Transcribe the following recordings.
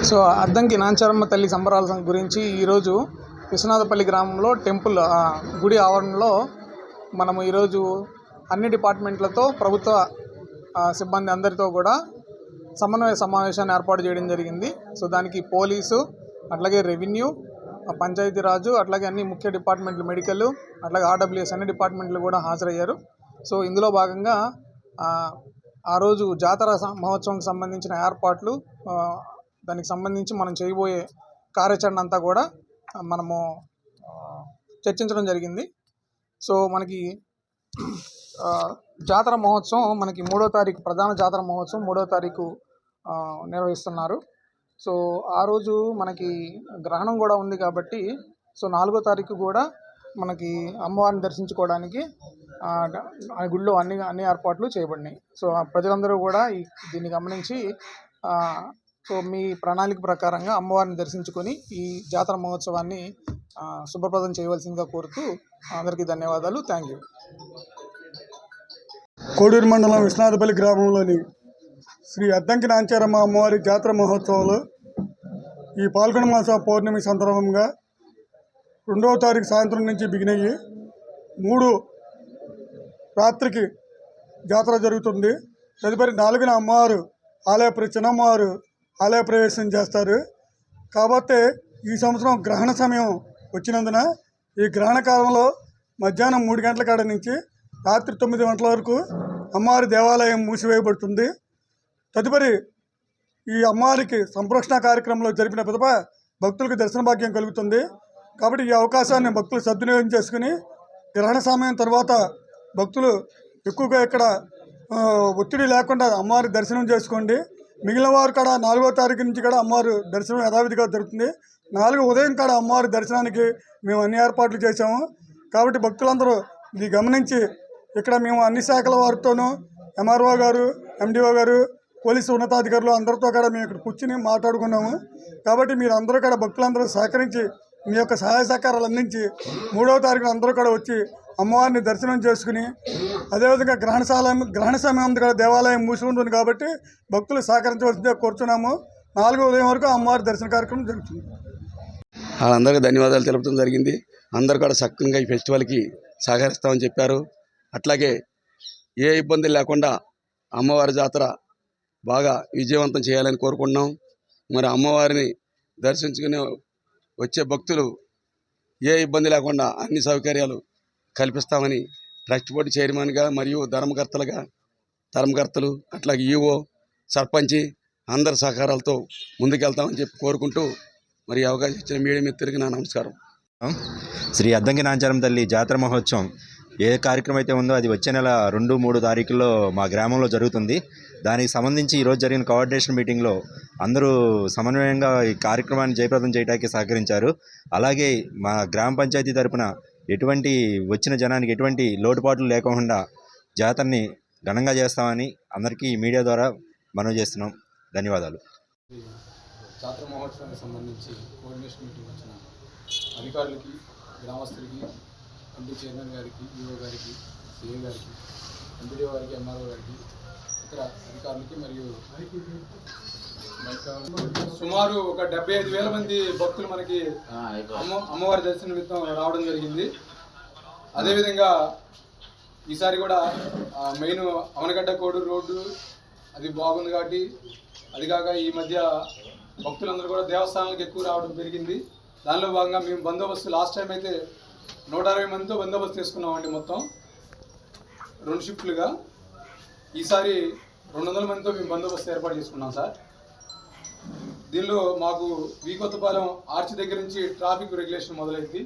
So Addanki Nancharamma తల్లి సంబరాల గురించి ఈరోజు విశ్వనాథపల్లి గ్రామంలో టెంపుల్ గుడి ఆవరణలో మనము ఈరోజు అన్ని డిపార్ట్మెంట్లతో ప్రభుత్వ సిబ్బంది అందరితో కూడా సమన్వయ సమావేశాన్ని ఏర్పాటు చేయడం జరిగింది. సో దానికి పోలీసు, అట్లాగే రెవెన్యూ, పంచాయతీరాజు, అట్లాగే అన్ని ముఖ్య డిపార్ట్మెంట్లు, మెడికల్, అట్లాగే ఆర్డబ్ల్యూఎస్ అన్ని డిపార్ట్మెంట్లు కూడా హాజరయ్యారు. సో ఇందులో భాగంగా ఆ రోజు జాతర మహోత్సవానికి సంబంధించిన ఏర్పాట్లు, దానికి సంబంధించి మనం చేయబోయే కార్యాచరణ అంతా కూడా మనము చర్చించడం జరిగింది. సో మనకి జాతర మహోత్సవం మనకి 3వ తారీఖు ప్రధాన జాతర మహోత్సవం 3వ తారీఖు నిర్వహిస్తున్నారు. సో ఆ రోజు మనకి గ్రహణం కూడా ఉంది కాబట్టి సో 4వ తారీఖు కూడా మనకి అమ్మవారిని దర్శించుకోవడానికి ఆ గుడిలో అన్ని ఏర్పాట్లు చేయబడినాయి. సో ప్రజలందరూ కూడా దీన్ని గమనించి సో మీ ప్రణాళిక ప్రకారంగా అమ్మవారిని దర్శించుకొని ఈ జాతర మహోత్సవాన్ని శుభప్రదం చేయవలసిందిగా కోరుతూ అందరికీ ధన్యవాదాలు. Thank you. కోడూరు మండలం విశ్వనాథపల్లి గ్రామంలోని శ్రీ అద్దంకి నాంచారమ్మ అమ్మవారి జాతర మహోత్సవంలో ఈ పాల్గొన మాస పౌర్ణమి సందర్భంగా 2వ తారీఖు సాయంత్రం నుంచి బిగినయ్యి 3 రాత్రికి జాతర జరుగుతుంది. తదుపరి 4న అమ్మవారు చిన్నమ్మవారు ఆలయ ప్రవేశం చేస్తారు. కాబట్టి ఈ సంవత్సరం గ్రహణ సమయం వచ్చినందున ఈ గ్రహణ కాలంలో మధ్యాహ్నం 3 గంటల కాడ నుంచి రాత్రి 9 గంటల వరకు అమ్మవారి దేవాలయం మూసివేయబడుతుంది. తదుపరి ఈ అమ్మవారికి సంప్రోక్షణ కార్యక్రమంలో జరిపిన పిదప భక్తులకు దర్శన భాగ్యం కలుగుతుంది. కాబట్టి ఈ అవకాశాన్ని భక్తులు సద్వినియోగం చేసుకుని గ్రహణ సమయం తర్వాత భక్తులు ఎక్కువగా ఇక్కడ ఒత్తిడి లేకుండా అమ్మవారి దర్శనం చేసుకోండి. మిగిలిన వారు కాడ 4వ తారీఖు నుంచి కూడా అమ్మవారి దర్శనం యథావిధిగా జరుగుతుంది. 4 ఉదయం కాడ అమ్మవారి దర్శనానికి మేము అన్ని ఏర్పాట్లు చేశాము. కాబట్టి భక్తులందరూ ఇది గమనించి ఇక్కడ మేము అన్ని శాఖల వారితోనూ ఎంఆర్ఓ గారు, ఎండిఓ గారు, పోలీసు ఉన్నతాధికారులు అందరితో కూడా మేము ఇక్కడ కూర్చుని మాట్లాడుకున్నాము. కాబట్టి మీరు అందరూ కూడా భక్తులందరూ సహకరించి మీ యొక్క సహాయ సహకారాలు అందించి 3వ తారీఖున అందరూ కూడా వచ్చి అమ్మవారిని దర్శనం చేసుకుని అదేవిధంగా గ్రహణ సమయం కూడా దేవాలయం మూసి ఉంటుంది కాబట్టి భక్తులు సహకరించవలసిందిగా కోరుతున్నాము. 4 ఉదయం వరకు అమ్మవారి దర్శన కార్యక్రమం జరుగుతుంది. వాళ్ళందరికీ ధన్యవాదాలు తెలపడం జరిగింది. అందరూ కూడా చక్కగా ఈ ఫెస్టివల్కి సహకరిస్తామని చెప్పారు. అట్లాగే ఏ ఇబ్బంది లేకుండా అమ్మవారి జాతర బాగా విజయవంతం చేయాలని కోరుకుంటున్నాం. మరి అమ్మవారిని దర్శించుకుని వచ్చే భక్తులు ఏ ఇబ్బంది లేకుండా అన్ని సౌకర్యాలు కల్పిస్తామని ట్రస్ట్ బోర్డు చైర్మన్గా మరియు ధర్మకర్తలు అట్లాగే ఈఓ, సర్పంచి అందరి సహకారాలతో ముందుకెళ్తామని చెప్పి కోరుకుంటూ మరి అవకాశం ఇచ్చిన మీడియా మిత్రులకి నా నమస్కారం. శ్రీ అద్దంకి నాంచారమ్మ తల్లి జాతర మహోత్సవం ఏ కార్యక్రమం అయితే ఉందో అది వచ్చే నెల 2, 3 తారీఖుల్లో మా గ్రామంలో జరుగుతుంది. దానికి సంబంధించి ఈరోజు జరిగిన కోఆర్డినేషన్ మీటింగ్లో అందరూ సమన్వయంగా ఈ కార్యక్రమాన్ని జయప్రదం చేయడానికి సహకరించారు. అలాగే మా గ్రామ పంచాయతీ తరపున వచ్చిన జనానికి ఎటువంటి లోటుపాట్లు లేకుండా జాతరని ఘనంగా చేస్తామని అందరికీ మీడియా ద్వారా మనవి చేస్తున్నాం. ధన్యవాదాలు. జాతర మహోత్సవానికి సంబంధించి కోఆర్డినేషన్ మీటింగ్ వచ్చిన అధికారులకి, గ్రామస్తులకి, కమిటీ చైర్మన్ గారికి, ఈఓ గారికి, సిఏ గారికి, ఎంపీడీఓ గారికి, ఎంఆర్ఓ గారికి, ఇతర అధికారులకి మరియు సుమారు ఒక 75,000 మంది భక్తులు మనకి అమ్మవారి దర్శన నిమిత్తం రావడం జరిగింది. అదేవిధంగా ఈసారి కూడా మెయిన్ అవనగడ్డ కోడూరు రోడ్డు అది బాగుంది కాబట్టి అది కాక ఈ మధ్య భక్తులందరూ కూడా దేవస్థానాలకు ఎక్కువ రావడం పెరిగింది. దానిలో భాగంగా మేము బందోబస్తు లాస్ట్ టైం అయితే 160 మందితో బందోబస్తు చేసుకున్నామండి. మొత్తం 2 షిఫ్ట్లుగా. ఈసారి 200 మందితో మేము బందోబస్తు ఏర్పాటు చేసుకున్నాం సార్. దీనిలో మాకు వీకొత్తపాలెం ఆర్చి దగ్గర నుంచి ట్రాఫిక్ రెగ్యులేషన్ మొదలైంది.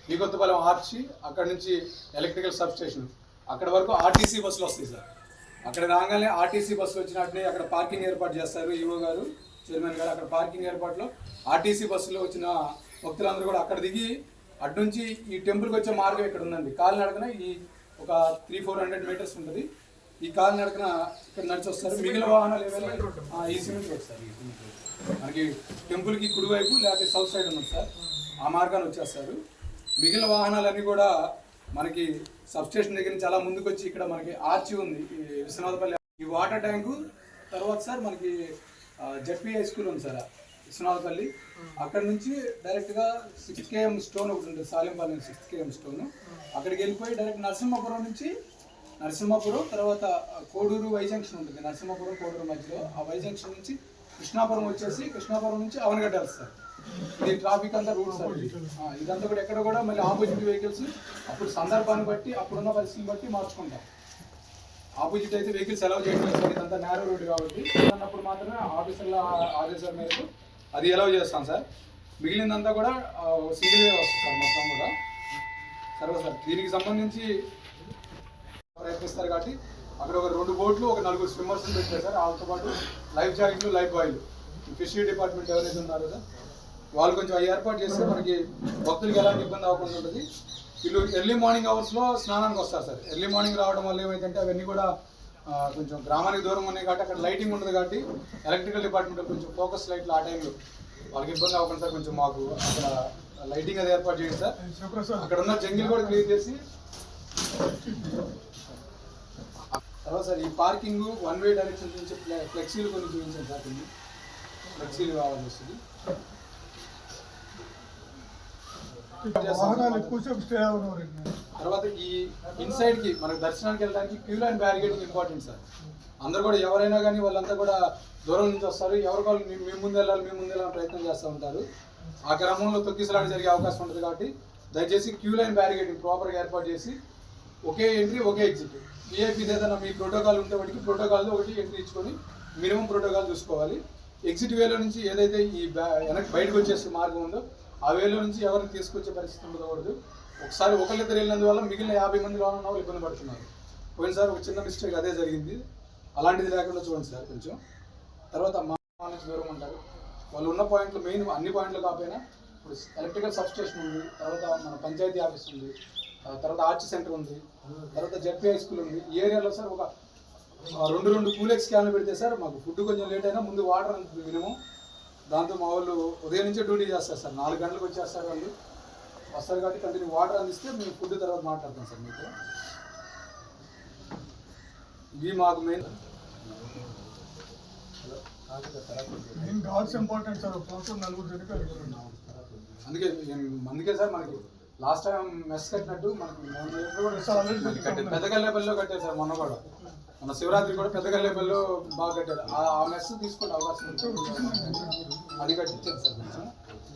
వీకొత్తపాలెం ఆర్చి, అక్కడ నుంచి ఎలక్ట్రికల్ సబ్స్టేషన్, అక్కడ వరకు ఆర్టీసీ బస్సులు వస్తాయి సార్. అక్కడ రాగానే ఆర్టీసీ బస్సులు వచ్చినట్టే అక్కడ పార్కింగ్ ఏర్పాటు చేస్తారు ఈఓ గారు, చైర్మన్ గారు. అక్కడ పార్కింగ్ ఏర్పాట్లో ఆర్టీసీ బస్సులో వచ్చిన భక్తులందరూ కూడా అక్కడ దిగి అటు నుంచి ఈ టెంపుల్కి వచ్చే మార్గం ఇక్కడ ఉందండి. కాలినడకన ఈ ఒక 300-400 మీటర్స్ ఉంటుంది. ఈ కాలినడకన ఇక్కడ నడిచి వస్తారు. మిగిలిన వాహనాలు ఏమైనా ఈ సిమెంట్ రోడ్ సార్. ఈ సిమెంట్ రోడ్ మనకి టెంపుల్కి కుడివైపు లేకపోతే సౌత్ సైడ్ ఉంది సార్. ఆ మార్గాన్ని వచ్చేస్తారు. మిగిలిన వాహనాలన్నీ కూడా మనకి సబ్స్టేషన్ దగ్గర నుంచి అలా ముందుకు వచ్చి ఇక్కడ మనకి ఆర్చి ఉంది విశ్వనాథపల్లి. ఈ వాటర్ ట్యాంకు తర్వాత సార్ మనకి జెడ్పీ హై స్కూల్ ఉంది సార్. విశ్వనాథపల్లి. అక్కడ నుంచి డైరెక్ట్గా 6 km స్టోన్ ఒకటి ఉంటుంది, సాలింపాలెం 6 km స్టోన్. అక్కడికి వెళ్ళిపోయి డైరెక్ట్ నరసింహాపురం నుంచి నరసింహాపురం, తర్వాత కోడూరు వై జంక్షన్ ఉంటుంది, నరసింహాపురం కోడూరు మధ్యలో. ఆ వై జంక్షన్ నుంచి కృష్ణాపురం వచ్చేసి కృష్ణాపురం నుంచి అవనగడ్డ వెళ్తారు. ఇది ట్రాఫిక్ అంతా రూట్ సార్. ఇదంతా కూడా ఎక్కడ కూడా మళ్ళీ ఆపోజిట్ వెహికల్స్ అప్పుడు సందర్భాన్ని బట్టి అప్పుడున్న పరిస్థితిని బట్టి మార్చుకుంటాం. ఆపోజిట్ అయితే వెహికల్స్ అలౌ చేయట్లేదు సార్, ఇదంతా నేరో రోడ్ కాబట్టి. అన్నప్పుడు మాత్రమే ఆఫీసర్ల ఆదేశాల మేరకు అది అలౌ చేస్తాం సార్. మిగిలిందంతా కూడా సింగిల్ వే వస్తుంది సార్ మొత్తం కూడా. సరే సార్, దీనికి సంబంధించి ప్రయత్నిస్తారు కాబట్టి అక్కడ ఒక 2 బోట్లు, ఒక 4 స్విమ్మర్స్ పెట్టారు సార్. వాళ్ళతో పాటు లైఫ్ జాకెట్లు, లైఫ్ బాయిలు. ఫిషరీ డిపార్ట్మెంట్ ఎవరైతే ఉన్నారో సార్ వాళ్ళు కొంచెం అవి ఏర్పాటు చేస్తే మనకి భక్తులకి ఎలాంటి ఇబ్బంది అవ్వకుండా ఉంటుంది. వీళ్ళు ఎర్లీ మార్నింగ్ అవర్స్లో స్నానానికి వస్తారు సార్. ఎర్లీ మార్నింగ్ రావడం వల్ల ఏమైందంటే అవన్నీ కూడా కొంచెం గ్రామానికి దూరం ఉన్నాయి కాబట్టి అక్కడ లైటింగ్ ఉండదు కాబట్టి ఎలక్ట్రికల్ డిపార్ట్మెంట్ కొంచెం ఫోకస్ లైట్లు ఆ టైంలో వాళ్ళకి ఇబ్బంది అవ్వకుండా సార్ కొంచెం మాకు అక్కడ లైటింగ్ అది ఏర్పాటు చేయండి సార్. అక్కడ ఉన్న జంగిల్ కూడా క్లియర్ చేసి తర్వాత సార్ ఈ పార్కింగ్ 1 వే డైరెక్షన్ నుంచి ఫ్లెక్సీలు కొన్ని చూపించాను సార్. కొన్ని ఫ్లెక్సీలు కావాల్సి వస్తుంది. తర్వాత ఈ ఇన్సైడ్ కి మనకు దర్శనానికి వెళ్ళడానికి క్యూ లైన్ బ్యారిగేడింగ్ ఇంపార్టెంట్ సార్. అందరూ కూడా ఎవరైనా కానీ వాళ్ళంతా కూడా దూరం నుంచి వస్తారు, ఎవరికి వాళ్ళు మేము ముందు వెళ్ళాలని ప్రయత్నం చేస్తూ ఉంటారు. ఆ క్రమంలో తొక్కిసలాట జరిగే అవకాశం ఉంటుంది కాబట్టి దయచేసి క్యూ లైన్ బ్యారిగేడింగ్ ప్రాపర్గా ఏర్పాటు చేసి ఒకే ఎంట్రీ ఒకే ఎగ్జిట్. విఐపీది ఏదైనా మీ ప్రోటోకాల్ ఉంటే వాటికి ప్రోటోకాల్లో ఒకటి ఎంట్రీ ఇచ్చుకొని మినిమం ప్రోటోకాల్ చూసుకోవాలి. ఎగ్జిట్ వేలో నుంచి ఏదైతే ఈ వెనక్కి బయటకు వచ్చేసే మార్గం ఉందో ఆ వేలో నుంచి ఎవరిని తీసుకొచ్చే పరిస్థితి ఉండకూడదు. ఒకసారి ఒకళ్ళిద్దరు వెళ్ళినందువల్ల మిగిలిన 50 మంది లోన ఉన్న వాళ్ళు ఇబ్బంది పడుతున్నారు. పోయినసారి ఒక చిన్న మిస్టేక్ అదే జరిగింది. అలాంటిది లేకుండా చూడండి సార్ కొంచెం. తర్వాత మా నుంచి దూరం ఉంటారు, వాళ్ళు ఉన్న పాయింట్లు మెయిన్ అన్ని పాయింట్లు కాకపోయినా ఇప్పుడు ఎలక్ట్రికల్ సబ్స్టేషన్ ఉంది, తర్వాత మన పంచాయతీ ఆఫీస్ ఉంది, తర్వాత ఆర్చ్ సెంటర్ ఉంది, తర్వాత జెడ్పీ హై స్కూల్ ఉంది. ఈ ఏరియాలో సార్ ఒక 2 కూలెక్స్ క్యాన్లు పెడితే సార్ మాకు ఫుడ్ కొంచెం లేట్ అయినా ముందు వాటర్ ఉంటుంది మినిమం. దాంతో మా వాళ్ళు ఉదయం నుంచే డ్యూటీ చేస్తారు సార్. 4 గంటలకు వచ్చేస్తారు వాళ్ళు, వస్తారు కాబట్టి కంటిన్యూ వాటర్ అందిస్తే మేము ఫుడ్ తర్వాత మాట్లాడతాం సార్ మీకు. ఇవి మాకు మెయిన్ అందుకే సార్ మనకి లాస్ట్ టైం మెస్ కట్టినట్టు మనకి పెద్దగల్లేపల్లిలో కట్టారు సార్. మొన్న కూడా మన శివరాత్రి కూడా పెద్దగల్లేపల్లిలో బాగా కట్టారు. ఆ మెస్ తీసుకునే అవకాశం ఉంది, అది కట్టించారు సార్.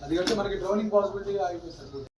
అది కట్టి మనకి డ్రోనింగ్ పాసిబిలిటీ అయిపోయింది సార్.